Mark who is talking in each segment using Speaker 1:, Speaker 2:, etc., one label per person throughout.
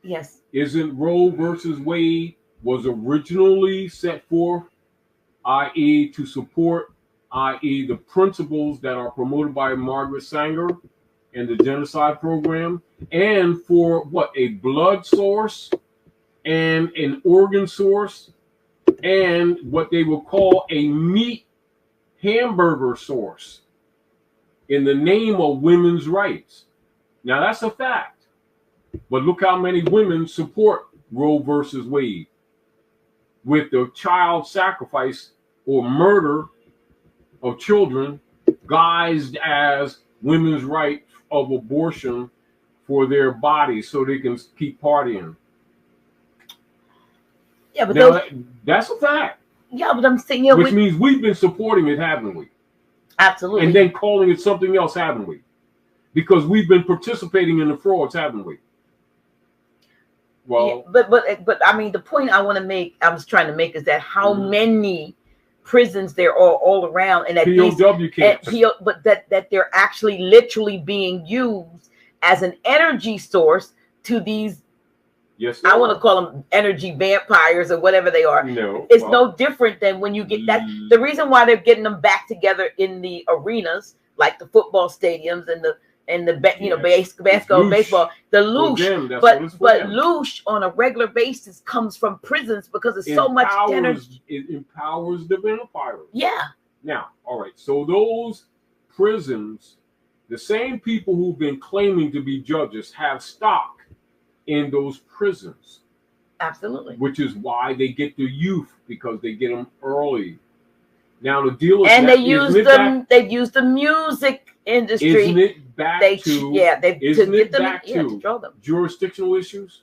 Speaker 1: Yes.
Speaker 2: Isn't Roe versus Wade was originally set forth, i.e., to support, i.e., the principles that are promoted by Margaret Sanger and the genocide program, and for what, a blood source and an organ source and what they will call a meat hamburger source in the name of women's rights. Now that's a fact. But look how many women support Roe versus Wade with the child sacrifice or murder of children guised as women's right of abortion for their bodies so they can keep partying.
Speaker 1: Yeah, but
Speaker 2: now, that's a fact.
Speaker 1: Yeah, but I'm saying,
Speaker 2: which means we've been supporting it, haven't we?
Speaker 1: Absolutely.
Speaker 2: And then calling it something else, haven't we? Because we've been participating in the frauds, haven't we? Well,
Speaker 1: yeah, but I mean, the point I want to make, I was trying to make, is that how many prisons there are all around, and that
Speaker 2: POW camps,
Speaker 1: but that they're actually literally being used as an energy source to these.
Speaker 2: Yes,
Speaker 1: I want to call them energy vampires or whatever they are.
Speaker 2: No,
Speaker 1: it's no different than when you get that. The reason why they're getting them back together in the arenas, like the football stadiums and the basketball, baseball, the loosh, but loosh on a regular basis comes from prisons because it's so much energy.
Speaker 2: It empowers the vampires.
Speaker 1: Yeah.
Speaker 2: Now, all right. So those prisons, the same people who've been claiming to be judges have stock in those prisons.
Speaker 1: Absolutely.
Speaker 2: Which is why they get the youth, because they get them early. Now the deal is,
Speaker 1: and they use them. They use the music industry.
Speaker 2: Isn't it back to jurisdictional issues?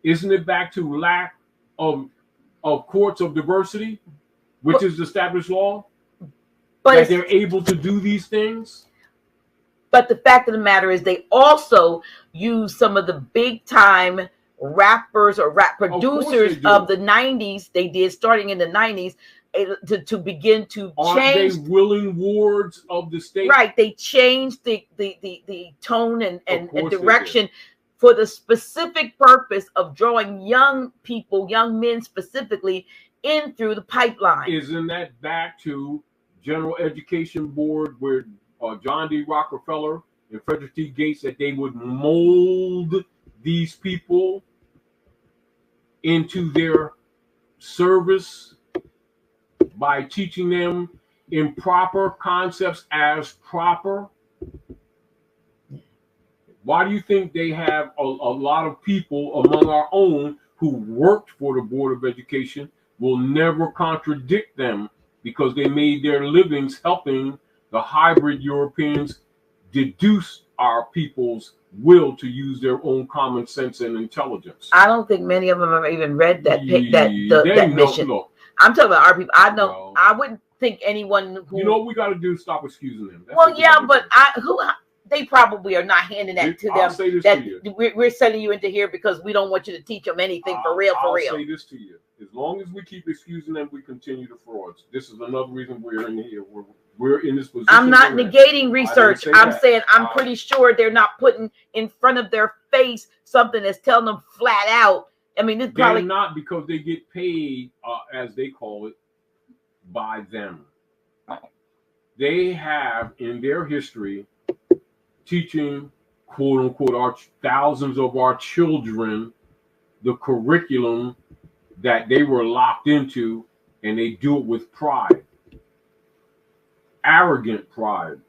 Speaker 2: Isn't it back to lack of courts of diversity, which is established law, that they're able to do these things?
Speaker 1: But the fact of the matter is, they also use some of the big time rappers or rap producers of the 90s. They did, starting in the 90s, to begin to change.
Speaker 2: Aren't they willing wards of the state?
Speaker 1: Right. They changed the tone and direction for the specific purpose of drawing young people, young men specifically, in through the pipeline.
Speaker 2: Isn't that back to General Education Board, where John D. Rockefeller and Frederick T. Gates, that they would mold these people into their service by teaching them improper concepts as proper? Why do you think they have a lot of people among our own who worked for the Board of Education will never contradict them, because they made their livings helping the hybrid Europeans deduce our people's will to use their own common sense and intelligence?
Speaker 1: I don't think many of them have even read that mission. Look, I'm talking about our people. I know. Well, I wouldn't think anyone who.
Speaker 2: You know what we got to do? Stop excusing them.
Speaker 1: That's but they probably are not handing that to them.
Speaker 2: I'll say this to you.
Speaker 1: We're sending you into here because we don't want you to teach them anything for real.
Speaker 2: I'll say this to you. As long as we keep excusing them, we continue the frauds. This is another reason we're in here. We're in this position.
Speaker 1: I'm not negating research. I'm saying I'm pretty sure they're not putting in front of their face something that's telling them flat out. I mean, it's probably
Speaker 2: not, because they get paid, as they call it, by them. They have in their history teaching, quote unquote, thousands of our children the curriculum that they were locked into, and they do it with pride. Arrogant pride.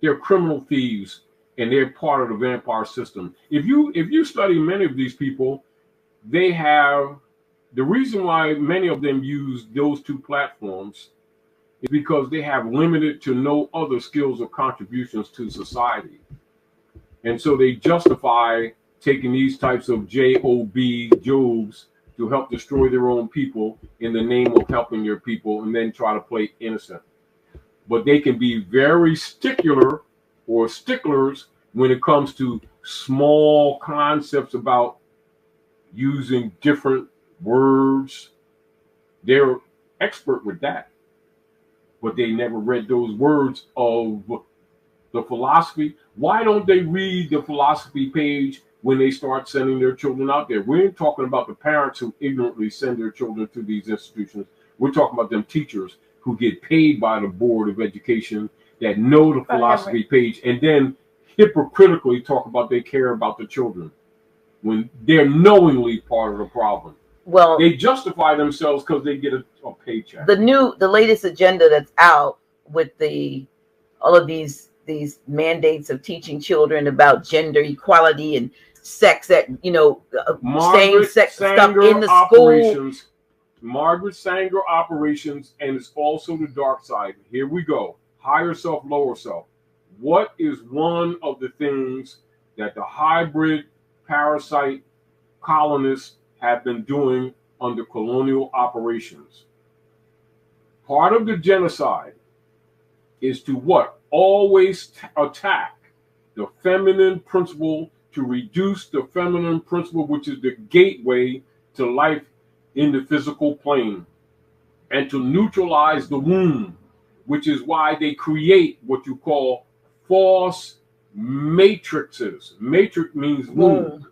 Speaker 2: They're criminal thieves, and they're part of the vampire system. If you study many of these people, they have, the reason why many of them use those two platforms is because they have limited to no other skills or contributions to society. And so they justify taking these types of jobs to help destroy their own people in the name of helping your people, and then try to play innocent. But they can be very sticklers when it comes to small concepts about using different words. They're expert with that, but they never read those words of The philosophy, why don't they read the philosophy page when they start sending their children out there? We ain't talking about the parents who ignorantly send their children to these institutions. We're talking about them teachers who get paid by the Board of Education that know the philosophy page and then hypocritically talk about they care about the children when they're knowingly part of the problem.
Speaker 1: Well,
Speaker 2: they justify themselves because they get a paycheck.
Speaker 1: The latest agenda that's out with all of these mandates of teaching children about gender equality and sex, that same-sex stuff in the school.
Speaker 2: Margaret Sanger operations, and it's also the dark side. Here we go. Higher self, lower self. What is one of the things that the hybrid parasite colonists have been doing under colonial operations? Part of the genocide is to what? Always attack the feminine principle, to reduce the feminine principle, which is the gateway to life in the physical plane, and to neutralize the womb, which is why they create what you call false matrices. Matrix means womb,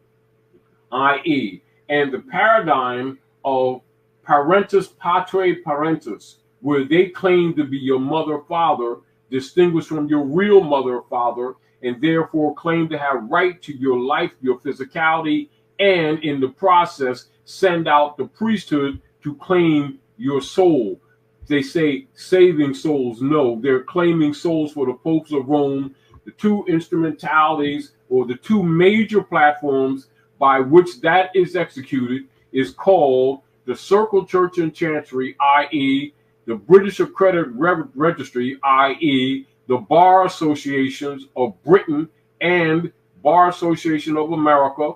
Speaker 2: i.e., and the paradigm of parentis patre parentis, where they claim to be your mother, father, distinguished from your real mother, father, and therefore claim to have right to your life, your physicality, and in the process send out the priesthood to claim your soul. They say saving souls. No, they're claiming souls for the popes of Rome. The two instrumentalities, or the two major platforms by which that is executed, is called the Circle Church and Chancery, i.e. the British Accredited Registry, i.e. the Bar Associations of Britain and Bar Association of America,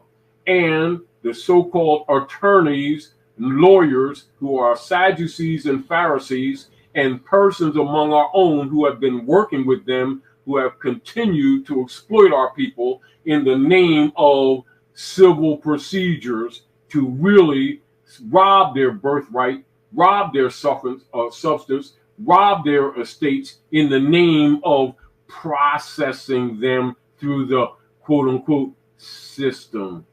Speaker 2: and the so-called attorneys, lawyers who are Sadducees and Pharisees, and persons among our own who have been working with them, who have continued to exploit our people in the name of civil procedures to really rob their birthright, rob their substance, rob their estates in the name of processing them through the quote-unquote system,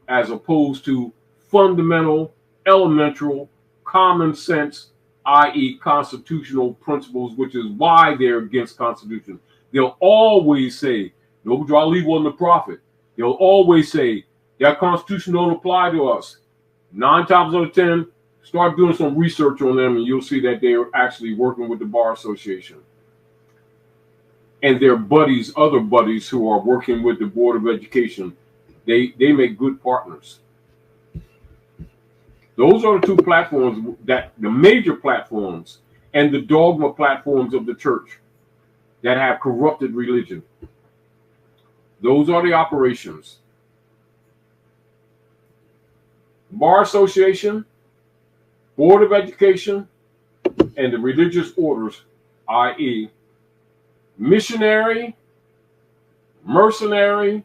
Speaker 2: as opposed to fundamental, elemental, common sense, i.e. constitutional principles, which is why they're against Constitution. They'll always say, no draw leave on the prophet. They'll always say, that Constitution don't apply to us. 9 times out of 10, start doing some research on them and you'll see that they're actually working with the Bar Association. And their buddies, other buddies who are working with the Board of Education, they make good partners. Those are the two platforms, that the major platforms and the dogma platforms of the church that have corrupted religion. Those are the operations. Bar Association, Board of Education, and the religious orders, i.e. missionary, mercenary,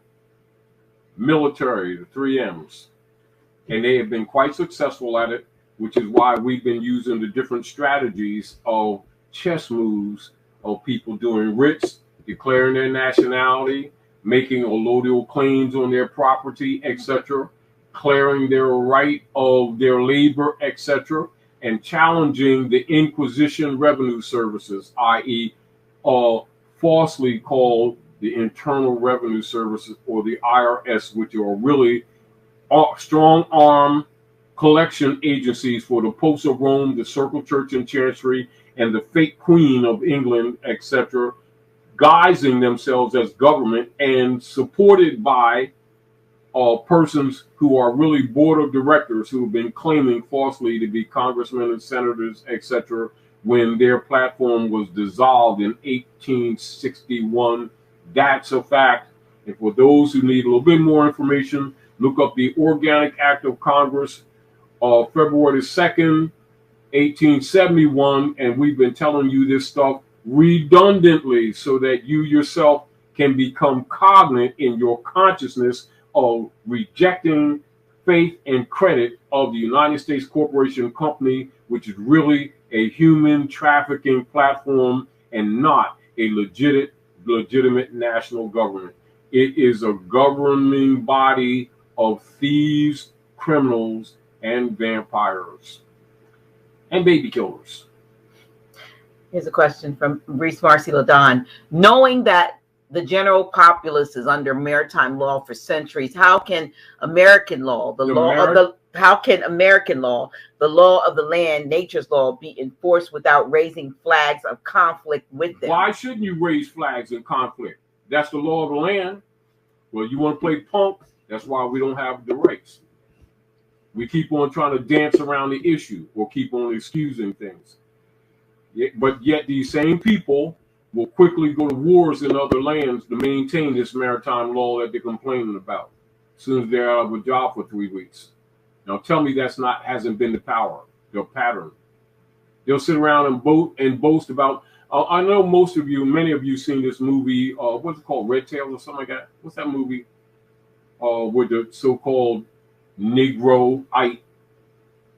Speaker 2: military, the 3 M's. And they have been quite successful at it, which is why we've been using the different strategies of chess moves of people doing writs, declaring their nationality, making allodial claims on their property, etc., declaring their right of their labor, etc., and challenging the Inquisition revenue services, i.e., falsely called the Internal Revenue Services, or the IRS, which are really strong arm collection agencies for the popes of Rome, the Circle Church and Chancery, and the fake Queen of England, etc., guising themselves as government and supported by persons who are really board of directors who have been claiming falsely to be congressmen and senators, etc., when their platform was dissolved in 1861. That's a fact. And for those who need a little bit more information, look up the Organic Act of Congress of February 2nd, 1871. And we've been telling you this stuff redundantly so that you yourself can become cognate in your consciousness of rejecting faith and credit of the United States Corporation Company, which is really a human trafficking platform and not a legitimate legitimate national government. It is a governing body of thieves, criminals, and vampires, and baby killers.
Speaker 1: Here's a question from Reese Marcy Ladon. Knowing that the general populace is under maritime law for centuries, how can American law, the law of the land, nature's law, be enforced without raising flags of conflict with them?
Speaker 2: Why shouldn't you raise flags in conflict? That's the law of the land. Well, you want to play punk? That's why we don't have the rights. We keep on trying to dance around the issue or keep on excusing things. But yet these same people will quickly go to wars in other lands to maintain this maritime law that they're complaining about as soon as they're out of a job for 3 weeks. Now tell me that's hasn't been the pattern. They'll sit around and boast about. I know many of you seen this movie. What's it called? Red Tails or something like that. What's that movie? With the so-called Negroite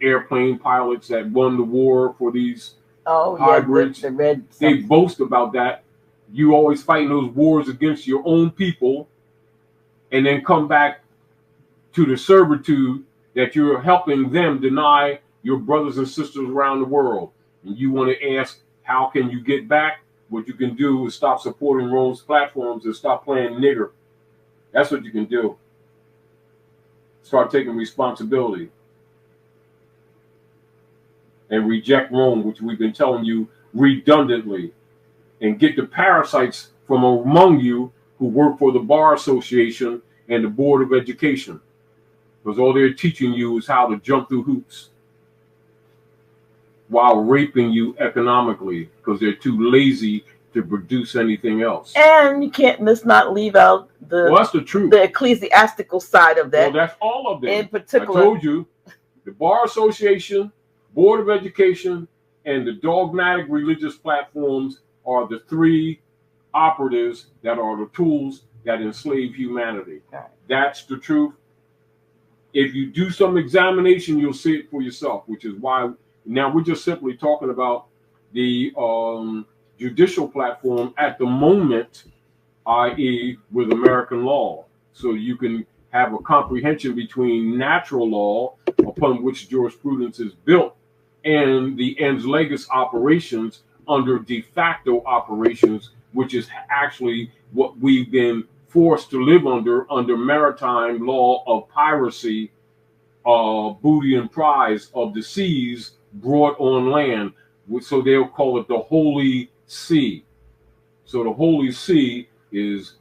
Speaker 2: airplane pilots that won the war for these.
Speaker 1: Oh, hybrids. Yeah, the red.
Speaker 2: They boast about that. You always fighting those wars against your own people, and then come back to the servitude that you're helping them deny your brothers and sisters around the world. And you want to ask, how can you get back? What you can do is stop supporting Rome's platforms and stop playing nigger. That's what you can do. Start taking responsibility. And reject Rome, which we've been telling you redundantly, and get the parasites from among you who work for the Bar Association and the Board of Education, because all they're teaching you is how to jump through hoops while raping you economically, because they're too lazy to produce anything else.
Speaker 1: And you can't, let's not leave out
Speaker 2: that's the truth.
Speaker 1: The ecclesiastical side of that.
Speaker 2: Well, that's all of them.
Speaker 1: In particular,
Speaker 2: I told you, the Bar Association, Board of Education, and the dogmatic religious platforms are the three operatives that are the tools that enslave humanity.
Speaker 1: Right.
Speaker 2: That's the truth. If you do some examination, you'll see it for yourself, which is why now we're just simply talking about the judicial platform at the moment, i.e. with American law. So you can have a comprehension between natural law, upon which jurisprudence is built, and the ens legis operations under de facto operations, which is actually what we've been forced to live under maritime law of piracy, booty and prize of the seas brought on land. So they'll call it the Holy See. So the Holy See is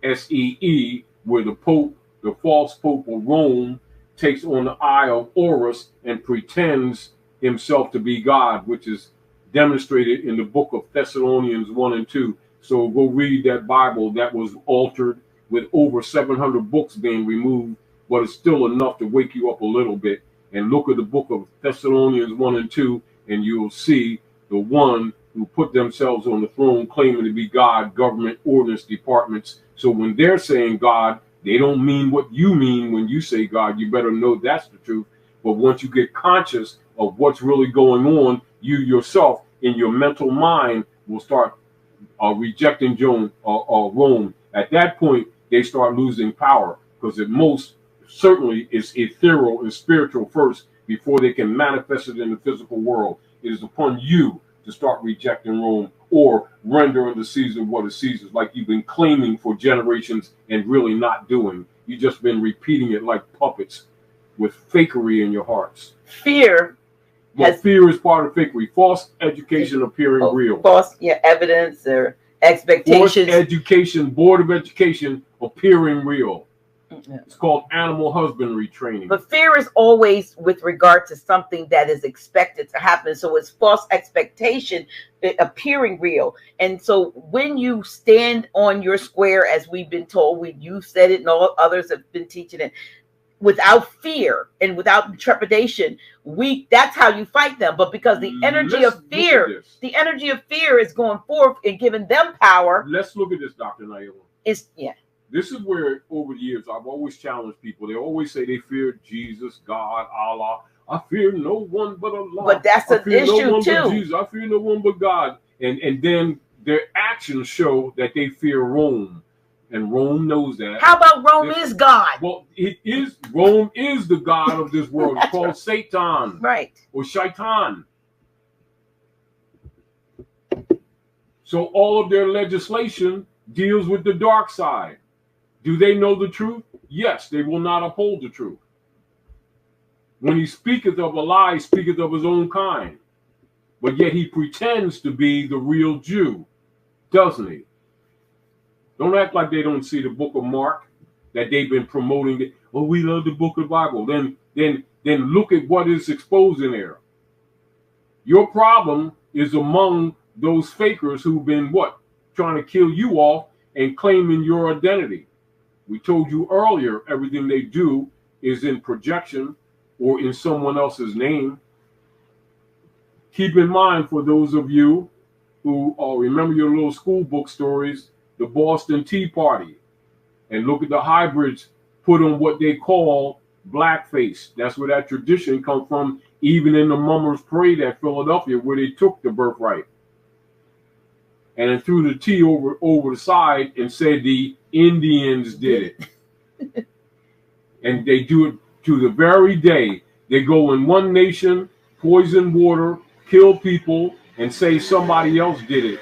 Speaker 2: SEE, where the Pope, the false Pope of Rome, takes on the eye of Horus and pretends himself to be God, which is demonstrated in the book of Thessalonians 1 and 2. So go read that Bible that was altered with over 700 books being removed, but it's still enough to wake you up a little bit. And look at the book of Thessalonians 1 and 2, and you'll see the one who put themselves on the throne claiming to be God, government, ordnance departments. So when they're saying God, they don't mean what you mean when you say God. You better know that's the truth. But once you get conscious of what's really going on, you yourself in your mental mind will start rejecting Rome. At that point, they start losing power, because it most certainly is ethereal and spiritual first before they can manifest it in the physical world. It is upon you to start rejecting Rome or render unto Caesar what is Caesar's, like you've been claiming for generations and really not doing. You've just been repeating it like puppets with fakery in your hearts.
Speaker 1: Fear.
Speaker 2: Well, fear is part of fakery. False education appearing real.
Speaker 1: False evidence or expectations.
Speaker 2: False education, Board of Education appearing real. It's called animal husbandry training.
Speaker 1: But fear is always with regard to something that is expected to happen. So it's false expectation appearing real. And so when you stand on your square, as we've been told, you said it and all others have been teaching it, without fear and without trepidation, that's how you fight them. But because the energy of fear is going forth and giving them power.
Speaker 2: Let's look at this, Dr. Naila. This is where, over the years, I've always challenged people. They always say they fear Jesus, God, Allah. I fear no one but Allah.
Speaker 1: But that's an issue,
Speaker 2: no one
Speaker 1: too.
Speaker 2: But Jesus. I fear no one but God. And then their actions show that they fear Rome. And Rome knows that.
Speaker 1: How about Rome is God?
Speaker 2: Well, it is. Rome is the god of this world. It's called Satan.
Speaker 1: Right.
Speaker 2: Or Shaitan. So all of their legislation deals with the dark side. Do they know the truth? Yes, they will not uphold the truth. When he speaketh of a lie, he speaketh of his own kind. But yet he pretends to be the real Jew, doesn't he? Don't act like they don't see the book of Mark, that they've been promoting. Oh, we love the book of the Bible. Then look at what is exposed in there. Your problem is among those fakers who've been what? Trying to kill you off and claiming your identity. We told you earlier, everything they do is in projection or in someone else's name. Keep in mind, for those of you who remember your little school book stories, the Boston Tea Party, and look at the hybrids put on what they call blackface. That's where that tradition comes from, even in the Mummers Parade at Philadelphia, where they took the birthright and then threw the tea over the side and said the Indians did it. And they do it to the very day. They go in one nation, poison water, kill people, and say somebody else did it.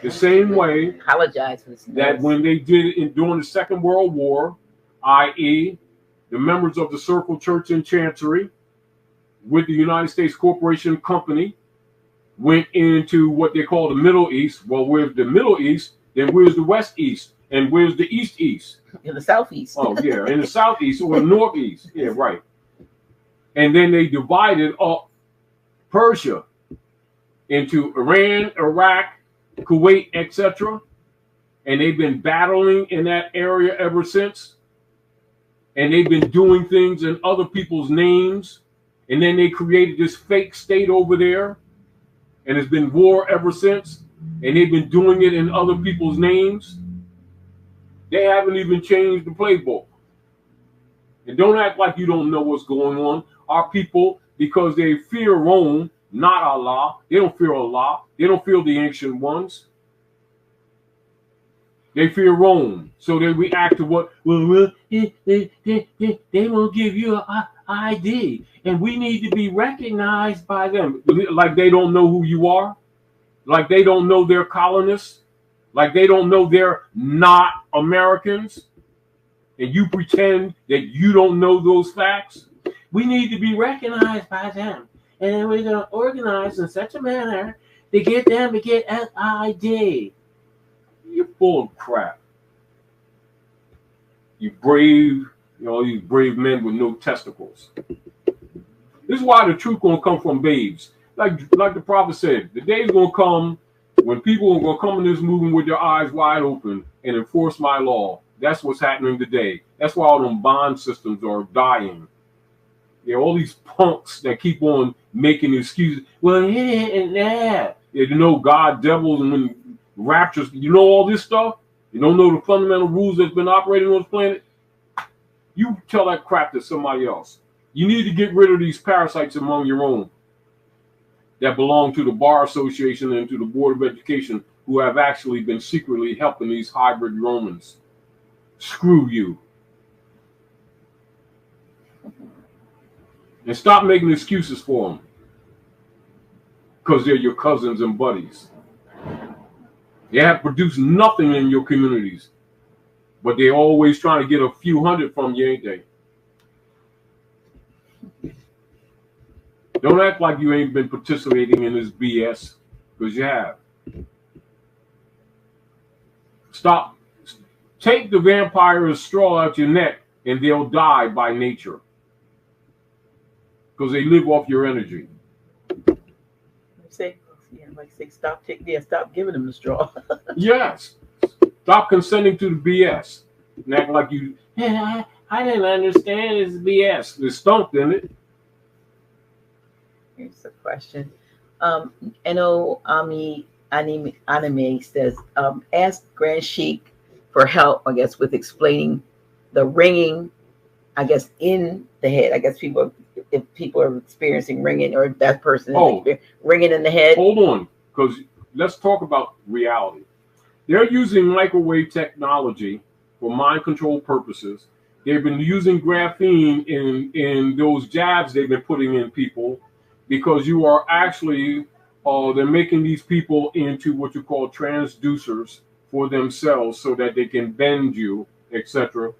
Speaker 2: The same way
Speaker 1: apologize for this
Speaker 2: that when they did it during the Second World War, i.e., the members of the Circle Church in Chancery with the United States Corporation Company went into what they call the Middle East. Well, where's the Middle East? Then where's the West East? And where's the East East?
Speaker 1: In the Southeast.
Speaker 2: Oh, yeah, in the Southeast or the Northeast. Yeah, right. And then they divided up Persia into Iran, Iraq, Kuwait, etc. And they've been battling in that area ever since. And they've been doing things in other people's names. And then they created this fake state over there. And it's been war ever since. And they've been doing it in other people's names. They haven't even changed the playbook. And don't act like you don't know what's going on. Our people, because they fear Rome, not Allah. They don't fear Allah. They don't fear the ancient ones. They fear Rome. So they react to what? Well, they won't give you an ID. And we need to be recognized by them. Like they don't know who you are. Like they don't know they're colonists. Like they don't know they're not Americans. And you pretend that you don't know those facts. We need to be recognized by them. And then we're going to organize in such a manner to get them to get an ID. You're full of crap. You brave, these brave men with no testicles. This is why the truth going to come from babes. Like the prophet said, the day is going to come when people are going to come in this movement with their eyes wide open and enforce my law. That's what's happening today. That's why all them bond systems are dying. There are all these punks that keep on making excuses. Well, yeah. You know God, devils, and when raptures, you know all this stuff? You don't know the fundamental rules that's been operating on this planet? You tell that crap to somebody else. You need to get rid of these parasites among your own that belong to the Bar Association and to the Board of Education who have actually been secretly helping these hybrid Romans. Screw you. And stop making excuses for them. Because they're your cousins and buddies. They have produced nothing in your communities. But they're always trying to get a few hundred from you, ain't they? Don't act like you ain't been participating in this BS. Because you have. Stop. Take the vampire's straw out your neck and they'll die by nature. Because they live off your energy.
Speaker 1: Stop giving them the straw.
Speaker 2: Yes. Stop consenting to the BS. And act like you, I didn't understand it's BS. It's stumped, isn't it?
Speaker 1: Here's a question. Anime says, ask Grand Sheik for help, I guess, with explaining the ringing, I guess, in the head. I guess if people are experiencing ringing, or if that person is ringing in the head.
Speaker 2: Hold on, because let's talk about reality. They're using microwave technology for mind control purposes. They've been using graphene in those jabs they've been putting in people, because you are actually, they're making these people into what you call transducers for themselves so that they can bend you, etc.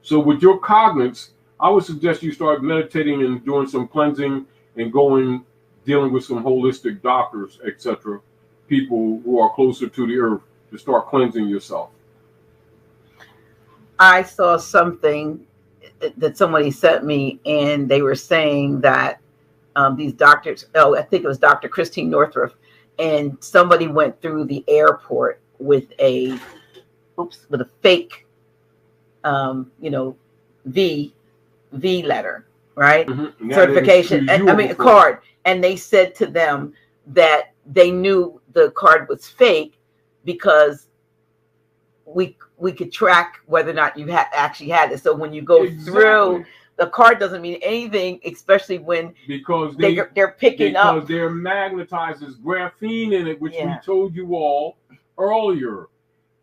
Speaker 2: So with your cognates, I would suggest you start meditating and doing some cleansing and dealing with some holistic doctors, etc. People who are closer to the earth, to start cleansing yourself.
Speaker 1: I saw something that somebody sent me, and they were saying that these doctors, I think it was Dr. Christine Northrup, and somebody went through the airport with a fake, V letter, right? Mm-hmm. Certification, a card. And they said to them that they knew the card was fake because we could track whether or not you actually had it. So when you go through, the card doesn't mean anything, especially when they're picking up.
Speaker 2: Because they're magnetized. There's graphene in it, which we told you all earlier,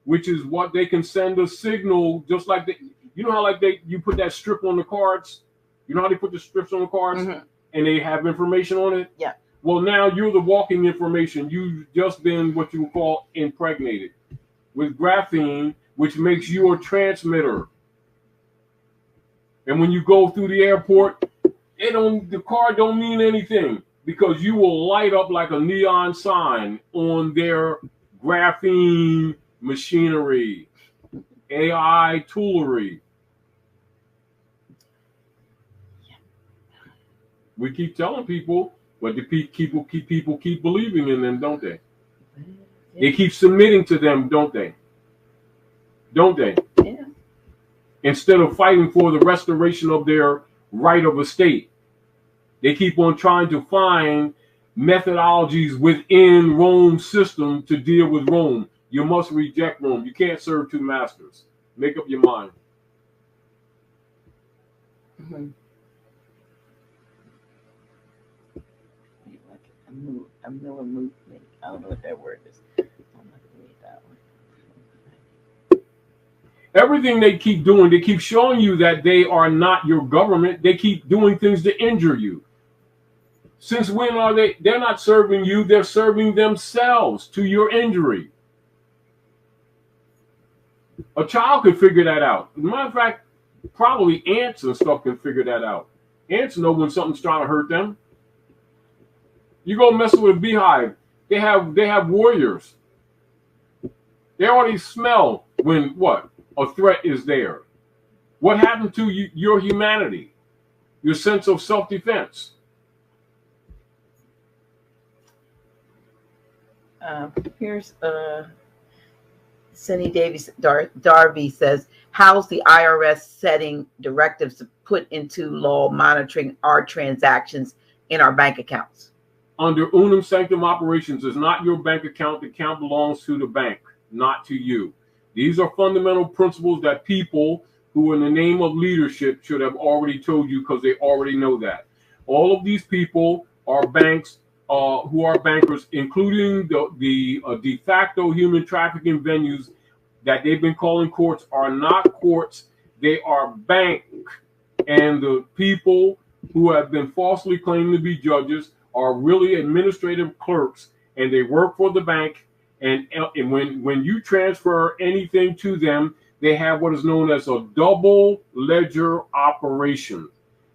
Speaker 2: which is what they can send a signal, just like you know how you put that strip on the cards? You know how they put the strips on the cards, mm-hmm. and they have information on it?
Speaker 1: Yeah.
Speaker 2: Well, now you're the walking information. You've just been what you would call impregnated with graphene, which makes you a transmitter. And when you go through the airport, the card don't mean anything, because you will light up like a neon sign on their graphene machinery, AI toolery. We keep telling people, but the people keep believing in them, don't they? They keep submitting to them, don't they? Don't they?
Speaker 1: Yeah.
Speaker 2: Instead of fighting for the restoration of their right of estate, they keep on trying to find methodologies within Rome's system to deal with Rome. You must reject Rome. You can't serve two masters. Make up your mind.
Speaker 1: Mm-hmm. I'm no movement. I don't know what that word is. I'm not gonna read that one.
Speaker 2: Everything they keep doing, they keep showing you that they are not your government. They keep doing things to injure you. Since when are they? They're not serving you. They're serving themselves to your injury. A child could figure that out. As a matter of fact, probably ants and stuff can figure that out. Ants know when something's trying to hurt them. You go mess with a beehive. They have warriors. They already smell when a threat is there. What happened to your humanity, your sense of self-defense?
Speaker 1: Here's Cindy Davies Darby says, how's the IRS setting directives to put into law monitoring our transactions in our bank accounts?
Speaker 2: Under unum sanctum operations, is not your bank account. The account belongs to the bank, not to you. These are fundamental principles that people who in the name of leadership should have already told you, because they already know that. All of these people are banks, who are bankers, including the de facto human trafficking venues that they've been calling courts, are not courts. They are bank. And the people who have been falsely claimed to be judges are really administrative clerks, and they work for the bank. And when you transfer anything to them, they have what is known as a double ledger operation.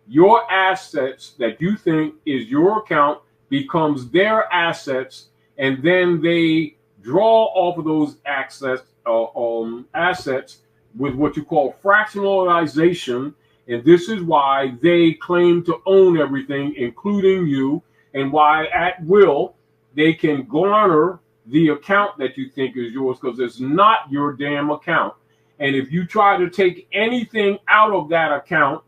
Speaker 2: Your assets that you think is your account becomes their assets, and then they draw off of those assets with what you call fractionalization. And this is why they claim to own everything, including you, and why at will they can garner the account that you think is yours, because it's not your damn account. And if you try to take anything out of that account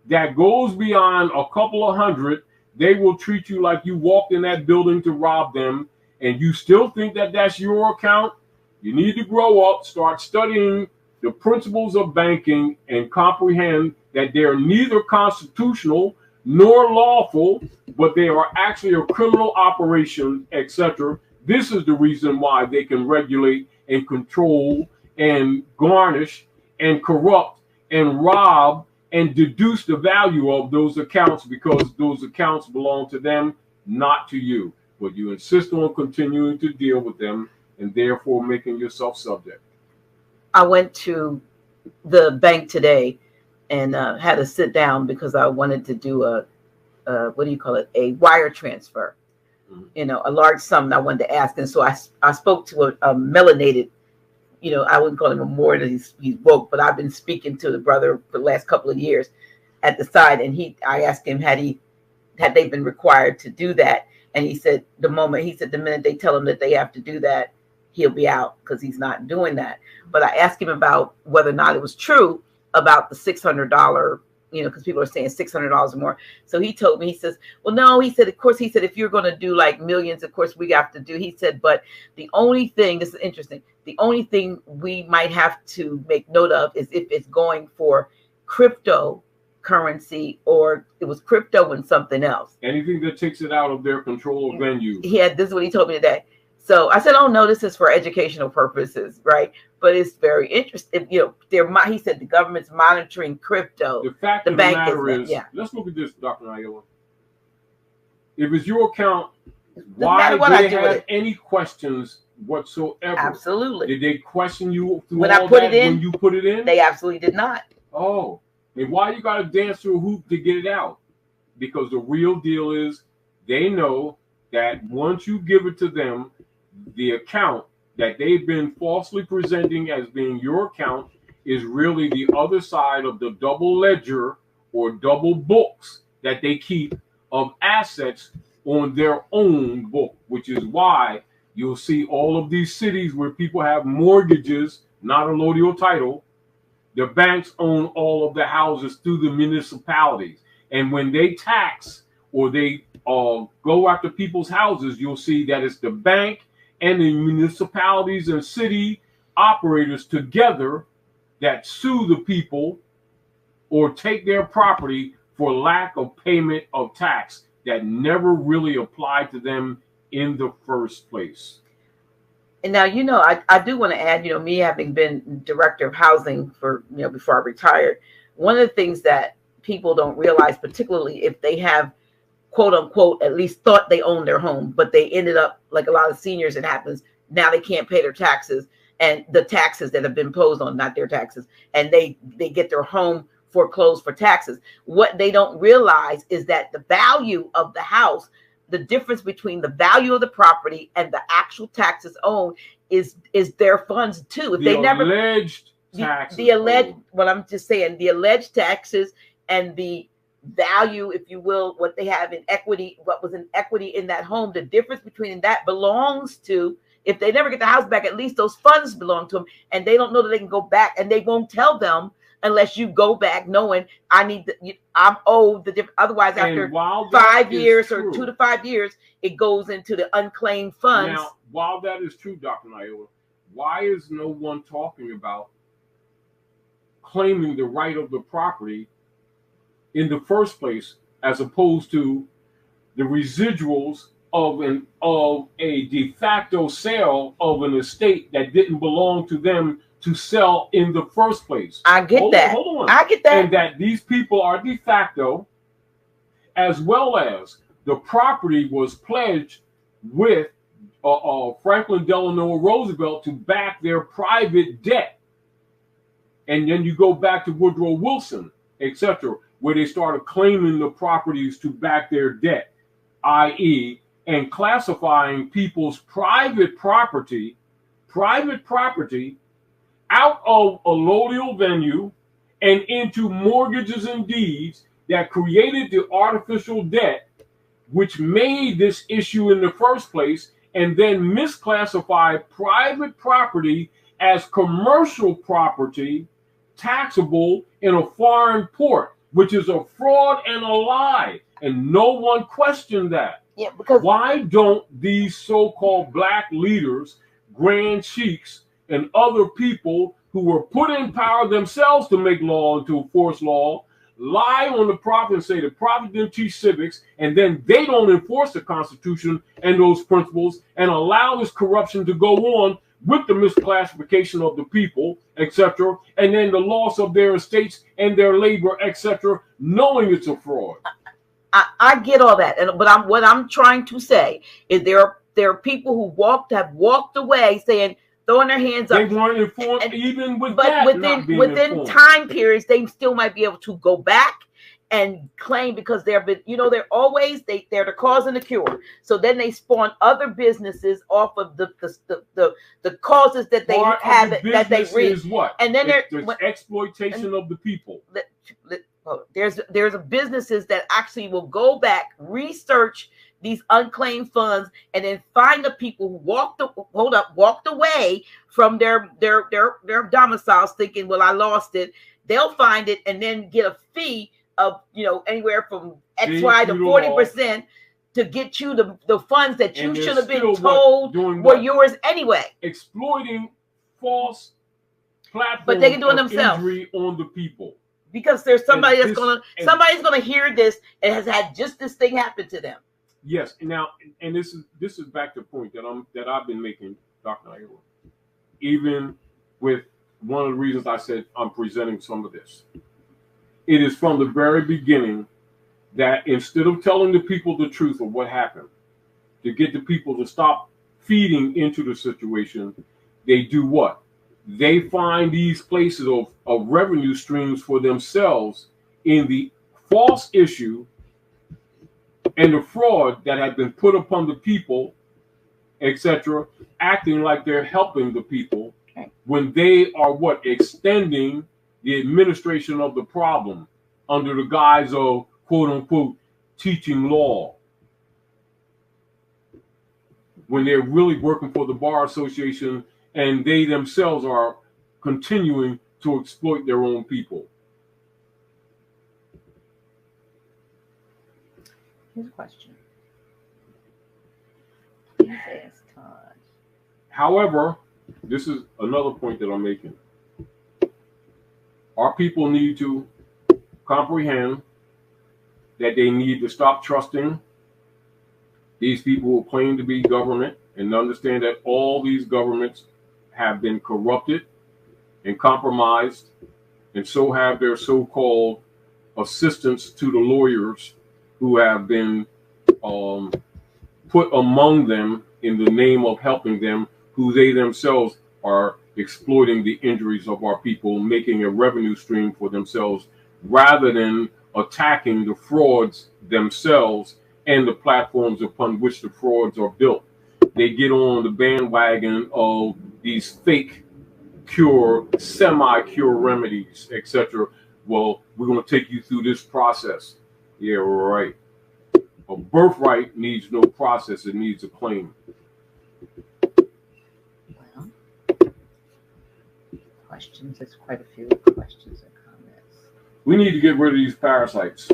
Speaker 2: that goes beyond a couple of hundred, they will treat you like you walked in that building to rob them, and you still think that that's your account. You need to grow up, start studying the principles of banking, and comprehend that they're neither constitutional nor lawful, but they are actually a criminal operation, etc., This is the reason why they can regulate and control and garnish and corrupt and rob and deduce the value of those accounts, because those accounts belong to them, not to you. But you insist on continuing to deal with them and therefore making yourself subject.
Speaker 1: I went to the bank today and had to sit down because I wanted to do a what do you call it? A wire transfer. You know, a large sum that I wanted to ask. And so I spoke to a melanated, you know, I wouldn't call him a more than he's woke, but I've been speaking to the brother for the last couple of years at the side. And I asked him, had they been required to do that? And he said, the minute they tell him that they have to do that, he'll be out, because he's not doing that. But I asked him about whether or not it was true about the $600, you know, because people are saying $600 or more. So he told me, he says, well, no, he said, of course, he said, if you're going to do like millions, of course, we have to do, he said, but the only thing, this is interesting, the only thing we might have to make note of is if it's going for cryptocurrency, or it was crypto and something else.
Speaker 2: Anything that takes it out of their control of venue.
Speaker 1: This is what he told me today. So I said, oh, no, this is for educational purposes, right? But it's very interesting. You know, he said the government's monitoring crypto.
Speaker 2: The fact of the matter is, let's look at this, Dr. Naila. If it's your account, why did they have any questions whatsoever?
Speaker 1: Absolutely.
Speaker 2: Did they question you through
Speaker 1: when
Speaker 2: all
Speaker 1: I put
Speaker 2: that
Speaker 1: it in?
Speaker 2: When you put it in?
Speaker 1: They absolutely did not.
Speaker 2: Oh, and why you got to dance through a hoop to get it out? Because the real deal is they know that once you give it to them, the account that they've been falsely presenting as being your account is really the other side of the double ledger or double books that they keep of assets on their own book, which is why you'll see all of these cities where people have mortgages, not a allodial title. The banks own all of the houses through the municipalities. And when they tax or they go after people's houses, you'll see that it's the bank and the municipalities and city operators together that sue the people or take their property for lack of payment of tax that never really applied to them in the first place.
Speaker 1: And now, you know, I do want to add, you know, me having been director of housing for, you know, before I retired, one of the things that people don't realize, particularly if they have, quote unquote, at least thought they owned their home, but they ended up, like a lot of seniors, it happens, now they can't pay their taxes, and the taxes that have been imposed on, not their taxes, and they get their home foreclosed for taxes. What they don't realize is that the value of the house, the difference between the value of the property and the actual taxes owed is their funds too. If they never
Speaker 2: alleged taxes,
Speaker 1: the alleged, well, I'm just saying the alleged taxes and the value, if you will, what they have in equity, what was in equity in that home, the difference between that belongs to, if they never get the house back, at least those funds belong to them, and they don't know that they can go back, and they won't tell them unless you go back knowing I'm owed the difference. Otherwise, after 5 years or 2 to 5 years, it goes into the unclaimed funds.
Speaker 2: Now, while that is true, Dr. Naila, why is no one talking about claiming the right of the property in the first place, as opposed to the residuals of a de facto sale of an estate that didn't belong to them to sell in the first place?
Speaker 1: I get that.
Speaker 2: Hold on.
Speaker 1: I get that.
Speaker 2: And that these people are de facto, as well as the property was pledged with Franklin Delano Roosevelt to back their private debt. And then you go back to Woodrow Wilson, etc., where they started claiming the properties to back their debt, i.e., and classifying people's private property out of allodial venue and into mortgages and deeds that created the artificial debt, which made this issue in the first place, and then misclassified private property as commercial property taxable in a foreign port, which is a fraud and a lie. And no one questioned that.
Speaker 1: Yeah, because
Speaker 2: why don't these so-called black leaders, grand sheiks, and other people who were put in power themselves to make law and to enforce law, lie on the prophet and say the prophet didn't teach civics, and then they don't enforce the Constitution and those principles and allow this corruption to go on with the misclassification of the people, etc., and then the loss of their estates and their labor, etc., knowing it's a fraud.
Speaker 1: I get all that, but what I'm trying to say is there are people who have walked away saying, throwing their hands up.
Speaker 2: They weren't informed, even with
Speaker 1: but
Speaker 2: that.
Speaker 1: Within time periods, they still might be able to go back and claim, because they're the cause and the cure. So then they spawn other businesses off of the causes that they have, that they reach.
Speaker 2: Is what?
Speaker 1: And then
Speaker 2: there's exploitation of the people.
Speaker 1: There's businesses that actually will go back, research these unclaimed funds, and then find the people who walked away from their domiciles thinking, well, I lost it. They'll find it and then get a fee of anywhere from XY to 40% to get you the funds that you should have been told were yours anyway.
Speaker 2: Exploiting false platforms,
Speaker 1: but they can do it themselves.
Speaker 2: Injury on the people.
Speaker 1: Because there's somebody's gonna hear this and has had just this thing happen to them.
Speaker 2: Yes. Now, and this is back to the point that I've been making, Dr. Naira. Even with one of the reasons I said I'm presenting some of this. It is from the very beginning that instead of telling the people the truth of what happened, to get the people to stop feeding into the situation, they do what? They find these places of revenue streams for themselves in the false issue and the fraud that had been put upon the people, etc., acting like they're helping the people when they are what? Extending the administration of the problem under the guise of, quote unquote, teaching law, when they're really working for the Bar Association and they themselves are continuing to exploit their own people.
Speaker 1: Here's a question. Please ask Taj.
Speaker 2: However, this is another point that I'm making. Our people need to comprehend that they need to stop trusting these people who claim to be government and understand that all these governments have been corrupted and compromised, and so have their so-called assistants to the lawyers who have been put among them in the name of helping them, who they themselves are exploiting the injuries of our people, making a revenue stream for themselves, rather than attacking the frauds themselves and the platforms upon which the frauds are built. They get on the bandwagon of these fake cure, semi-cure remedies, etc. Well, we're going to take you through this process. Yeah, right. A birthright needs no process. It needs a claim.
Speaker 1: Well, questions. There's quite a few questions and comments.
Speaker 2: We need to get rid of these parasites.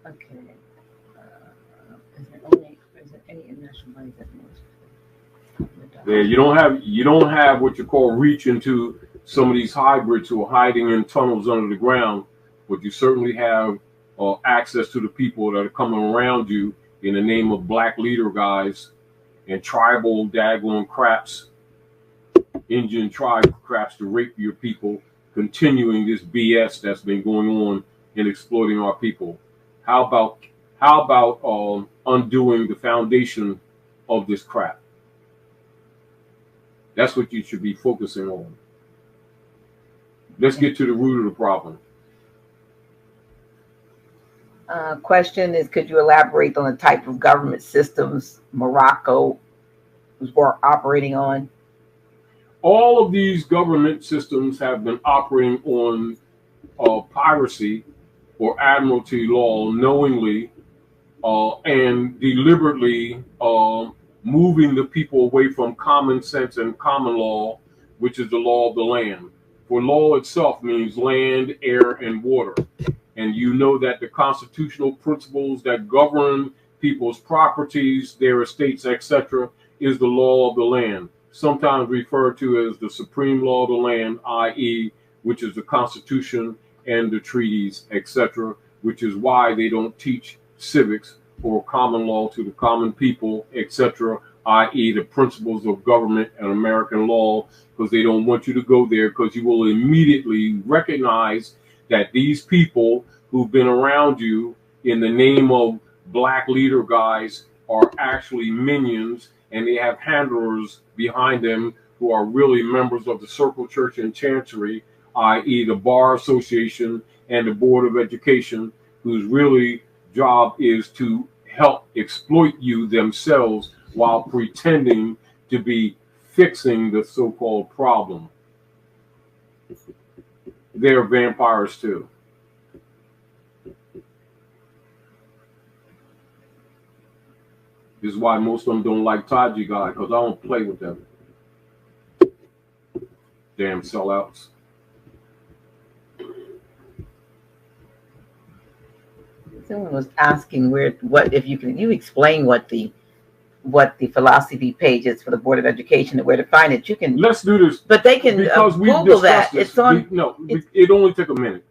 Speaker 1: Okay. Is there any international money that moves?
Speaker 2: Yeah, you don't have what you call reach into some of these hybrids who are hiding in tunnels under the ground, but you certainly have access to the people that are coming around you in the name of black leader guys and tribal daggone craps, Indian tribe craps, to rape your people, continuing this BS that's been going on and exploiting our people. How about undoing the foundation of this crap? That's what you should be focusing on. Let's get to the root of the problem.
Speaker 1: Question is, could you elaborate on the type of government systems Morocco was operating on?
Speaker 2: All of these government systems have been operating on piracy or admiralty law, knowingly and deliberately moving the people away from common sense and common law, which is the law of the land. For law itself means land, air, and water. And you know that the constitutional principles that govern people's properties, their estates, etc., is the law of the land. sometimes referred to as the supreme law of the land, i.e., which is the Constitution and the treaties, etc., which is why they don't teach civics or common law to the common people, etc., i.e., the principles of government and American law, because they don't want you to go there, because you will immediately recognize that these people who've been around you in the name of black leader guys are actually minions, and they have handlers behind them who are really members of the Circle Church and Chancery, i.e. the Bar Association and the Board of Education, whose really job is to help exploit you themselves while pretending to be fixing the so-called problem. They're vampires too. This is why most of them don't like Taji guy, because I don't play with them. Damn sellouts.
Speaker 1: Someone was asking what if you explain what the philosophy page is for the Board of Education and where to find it. You can.
Speaker 2: Let's do this.
Speaker 1: But they can Google that.
Speaker 2: This.
Speaker 1: It's on.
Speaker 2: It only took a minute.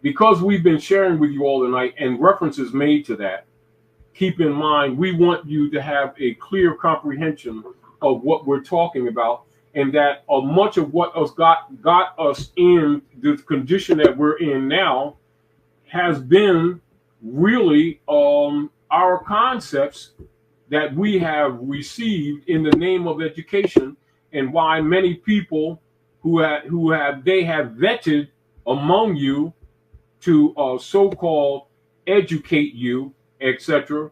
Speaker 2: Because we've been sharing with you all tonight and references made to that, keep in mind, we want you to have a clear comprehension of what we're talking about, and that much of what got us in the condition that we're in now has been really our concepts that we have received in the name of education, and why many people who have vetted among you to so-called educate you, etc.,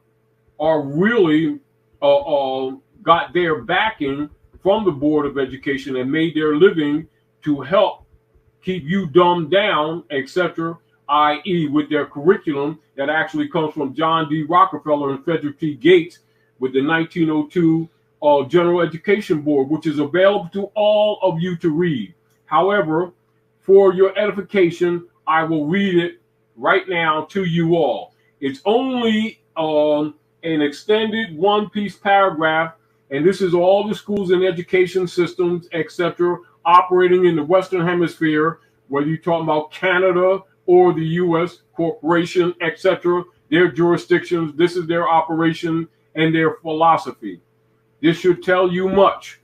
Speaker 2: are really got their backing from the Board of Education and made their living to help keep you dumbed down, etc., i.e. with their curriculum that actually comes from John D. Rockefeller and Frederick T. Gates with the 1902 General Education Board, which is available to all of you to read. However, for your edification, I will read it right now to you all. It's only an extended one-piece paragraph, and this is all the schools and education systems, etc., operating in the Western Hemisphere, whether you're talking about Canada or the U.S. corporation, etc., their jurisdictions. This is their operation and their philosophy. This should tell you much.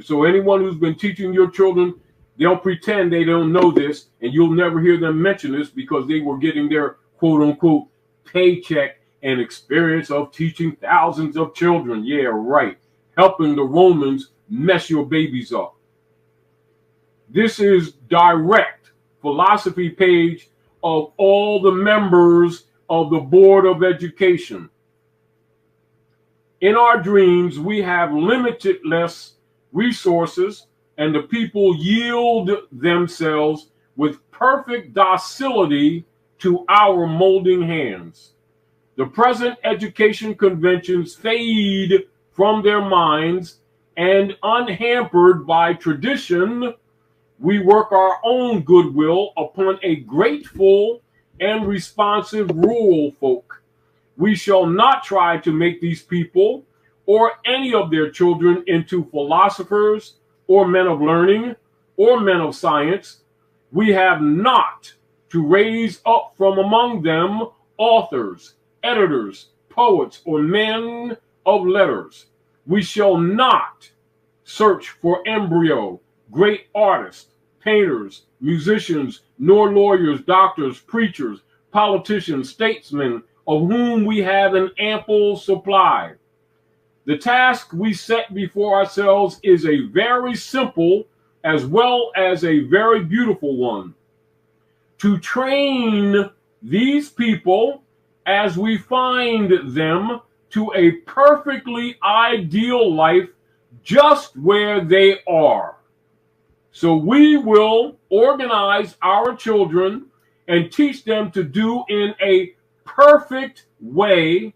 Speaker 2: So anyone who's been teaching your children, they'll pretend they don't know this, and you'll never hear them mention this because they were getting their quote-unquote paycheck and experience of teaching thousands of children. Yeah, right. Helping the Romans mess your babies up. This is direct philosophy page of all the members of the Board of Education. In our dreams, we have limitless resources, and the people yield themselves with perfect docility to our molding hands. The present education conventions fade from their minds, and unhampered by tradition, we work our own goodwill upon a grateful and responsive rural folk. We shall not try to make these people or any of their children into philosophers or men of learning or men of science. We have not to raise up from among them authors, editors, poets, or men of letters. We shall not search for embryo, great artists, painters, musicians, nor lawyers, doctors, preachers, politicians, statesmen, of whom we have an ample supply. The task we set before ourselves is a very simple as well as a very beautiful one. To train these people as we find them to a perfectly ideal life just where they are. So we will organize our children and teach them to do in a perfect way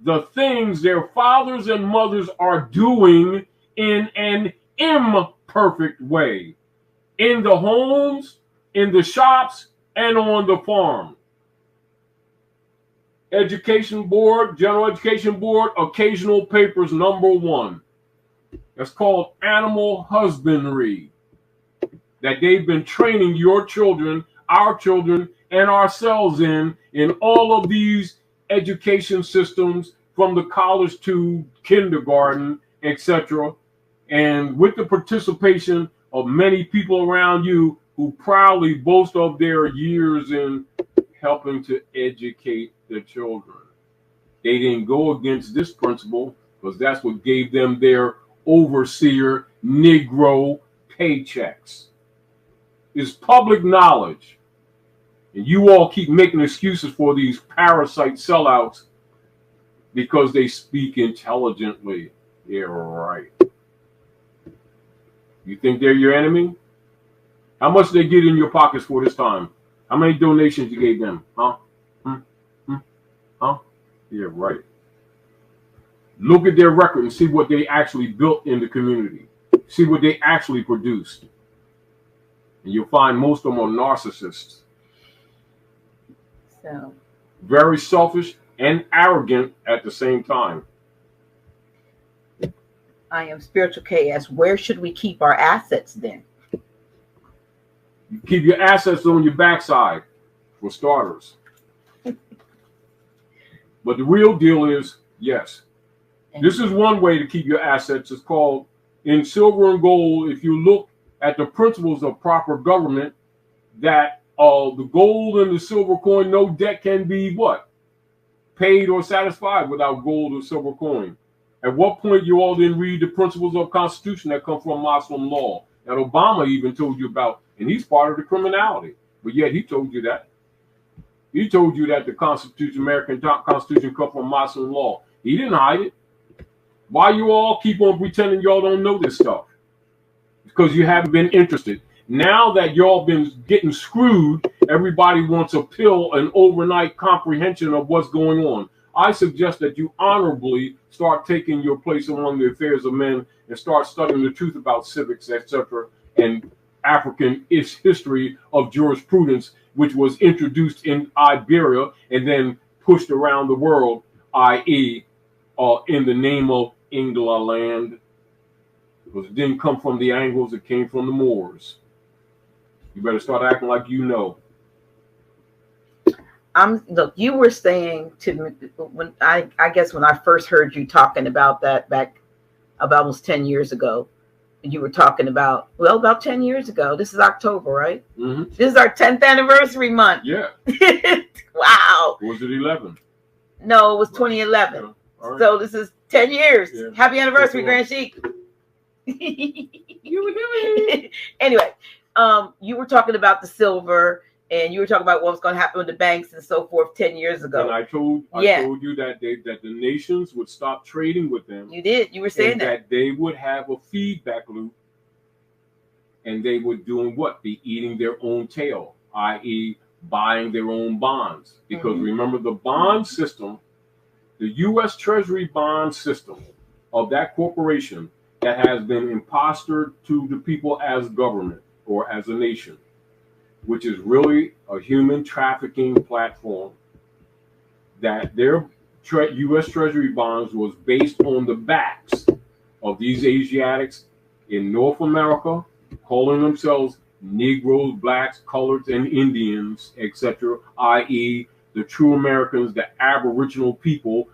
Speaker 2: the things their fathers and mothers are doing in an imperfect way, in the homes, in the shops, and on the farm. Education Board, General Education Board, Occasional Papers #1. That's called animal husbandry. That they've been training your children, our children, and ourselves in all of these education systems, from the college to kindergarten, etc. And with the participation of many people around you who proudly boast of their years in helping to educate the children. They didn't go against this principle because that's what gave them their overseer Negro paychecks. It's public knowledge. And you all keep making excuses for these parasite sellouts because they speak intelligently. Yeah, right. You think they're your enemy? How much they get in your pockets for this time? How many donations you gave them? Huh? Huh? Yeah, right. Look at their record and see what they actually built in the community. See what they actually produced. And you'll find most of them are narcissists.
Speaker 1: So
Speaker 2: very selfish and arrogant at the same time.
Speaker 1: I am Spiritual Chaos. Where should we keep our assets then?
Speaker 2: You keep your assets on your backside, for starters. But the real deal is, yes, this is one way to keep your assets. It's called, in silver and gold, if you look at the principles of proper government, that the gold and the silver coin, no debt can be what? Paid or satisfied without gold or silver coin. At what point you all didn't read the principles of Constitution that come from Muslim law that Obama even told you about, and he's part of the criminality, but yet he told you that. He told you that the Constitution, American Constitution, come from Muslim law. He didn't hide it. Why you all keep on pretending y'all don't know this stuff? Because you haven't been interested. Now that y'all been getting screwed, everybody wants a pill, an overnight comprehension of what's going on. I suggest that you honorably start taking your place among the affairs of men and start studying the truth about civics, etc., and African history of jurisprudence, which was introduced in Iberia and then pushed around the world, i.e., in the name of England. Because it didn't come from the Angles, it came from the Moors. You better start acting like you know.
Speaker 1: Look, you were saying to me when I guess when I first heard you talking about that back about almost 10 years ago, and you were talking about, well, about 10 years ago. This is October, right?
Speaker 2: Mm-hmm.
Speaker 1: This is our 10th anniversary month.
Speaker 2: Yeah.
Speaker 1: Wow.
Speaker 2: Or was it 11?
Speaker 1: No, it was 2011. Yeah. Right. So this is 10 years. Yeah. Happy anniversary, Grand Sheik. You were doing it. Anyway, you were talking about the silver, and you were talking about what was going to happen with the banks and so forth 10 years ago.
Speaker 2: And I told you that the nations would stop trading with them.
Speaker 1: You did. You were saying
Speaker 2: that they would have a feedback loop, and they would doing what? Be eating their own tail, i.e., buying their own bonds. Because remember, the bond system, the U.S. Treasury bond system of that corporation that has been impostered to the people as government or as a nation, which is really a human trafficking platform, that their U.S. Treasury bonds was based on the backs of these Asiatics in North America, calling themselves Negroes, blacks, coloreds, and Indians, etc., i.e., the true Americans, the Aboriginal people,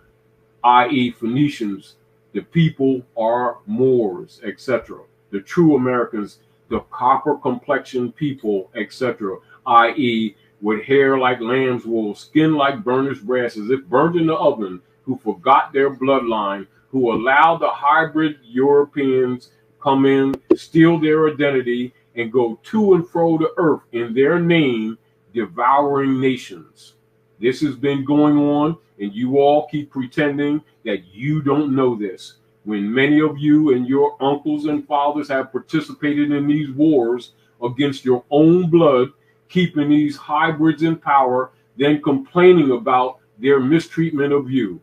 Speaker 2: i.e., Phoenicians. The people are Moors, etc. The true Americans, the copper complexion people, etc., i.e., with hair like lamb's wool, skin like burnished brass, as if burned in the oven, who forgot their bloodline, who allowed the hybrid Europeans come in, steal their identity, and go to and fro the earth in their name, devouring nations. This has been going on, and you all keep pretending that you don't know this. When many of you and your uncles and fathers have participated in these wars against your own blood, keeping these hybrids in power, then complaining about their mistreatment of you.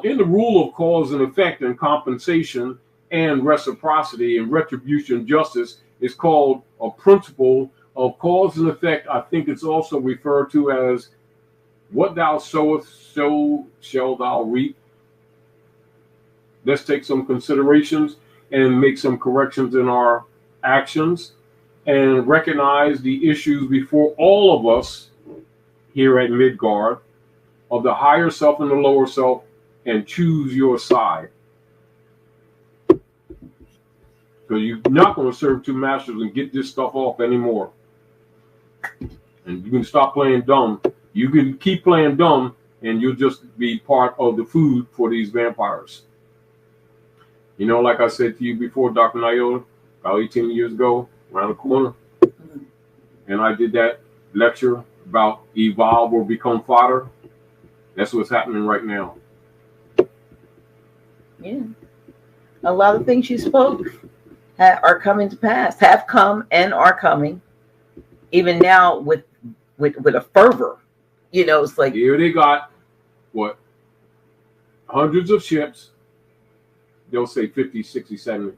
Speaker 2: In the rule of cause and effect and compensation and reciprocity and retribution justice is called a principle of cause and effect. I think it's also referred to as what thou sowest, so shall thou reap. Let's take some considerations. and make some corrections in our actions and recognize the issues before all of us here at Midgard of the higher self and the lower self, and choose your side. Because you're not going to serve two masters and get this stuff off anymore. And you can stop playing dumb. You can keep playing dumb, and you'll just be part of the food for these vampires. You know, like I said to you before, Dr. Nayola, about 18 years ago, around the corner, and I did that lecture about evolve or become fodder. That's what's happening right now.
Speaker 1: Yeah. A lot of things you spoke are coming to pass, have come and are coming. Even now with a fervor. You know, it's like
Speaker 2: here they got what? Hundreds of ships. They'll say 50, 60, 70.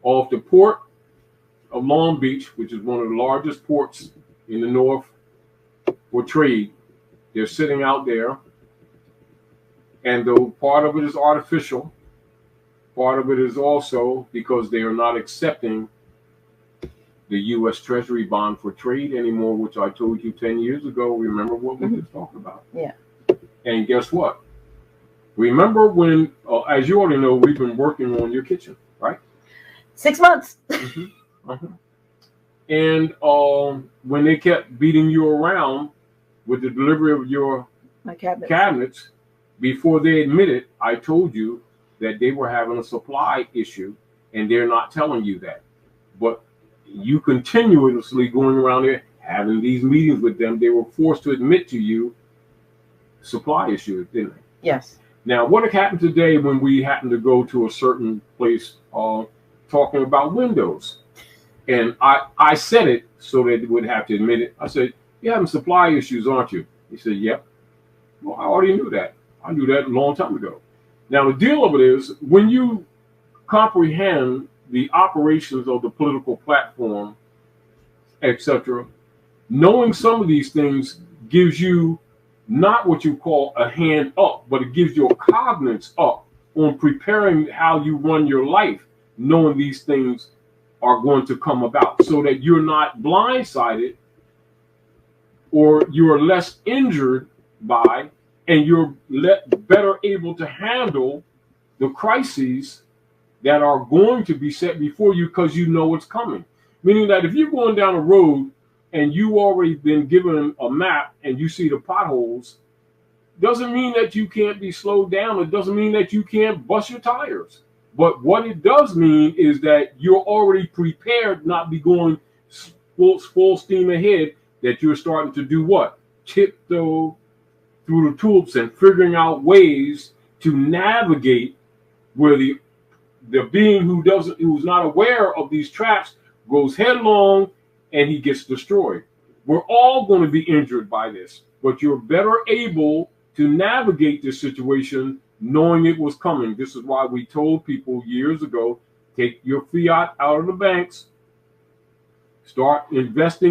Speaker 2: Off the port of Long Beach, which is one of the largest ports in the north for trade. They're sitting out there, and though part of it is artificial, part of it is also because they are not accepting the U.S. Treasury bond for trade anymore, which I told you 10 years ago. Remember what we just talked about?
Speaker 1: Yeah.
Speaker 2: And guess what? Remember when, as you already know, we've been working on your kitchen, right?
Speaker 1: 6 months.
Speaker 2: And when they kept beating you around with the delivery of your cabinets, before they admitted, I told you that they were having a supply issue, and they're not telling you that. But you continuously going around there having these meetings with them, they were forced to admit to you supply issues, didn't they?
Speaker 1: Yes.
Speaker 2: Now, what happened today when we happened to go to a certain place talking about windows? And I said it so that they would have to admit it. I said, you're having supply issues, aren't you? He said, yep. Well, I already knew that. I knew that a long time ago. Now, the deal of it is, when you comprehend the operations of the political platform, etc., knowing some of these things gives you not what you call a hand up, but it gives you a cognizance up on preparing how you run your life, knowing these things are going to come about, so that you're not blindsided or you're less injured by, and you're better able to handle the crises that are going to be set before you, because you know it's coming. Meaning that if you're going down a road and you already been given a map and you see the potholes, doesn't mean that you can't be slowed down. It doesn't mean that you can't bust your tires. But what it does mean is that you're already prepared, not be going full steam ahead, that you're starting to do what? Tiptoe through the tulips and figuring out ways to navigate where the being who's not aware of these traps goes headlong and he gets destroyed. We're all going to be injured by this, but you're better able to navigate this situation knowing it was coming. This is why we told people years ago, take your fiat out of the banks, start investing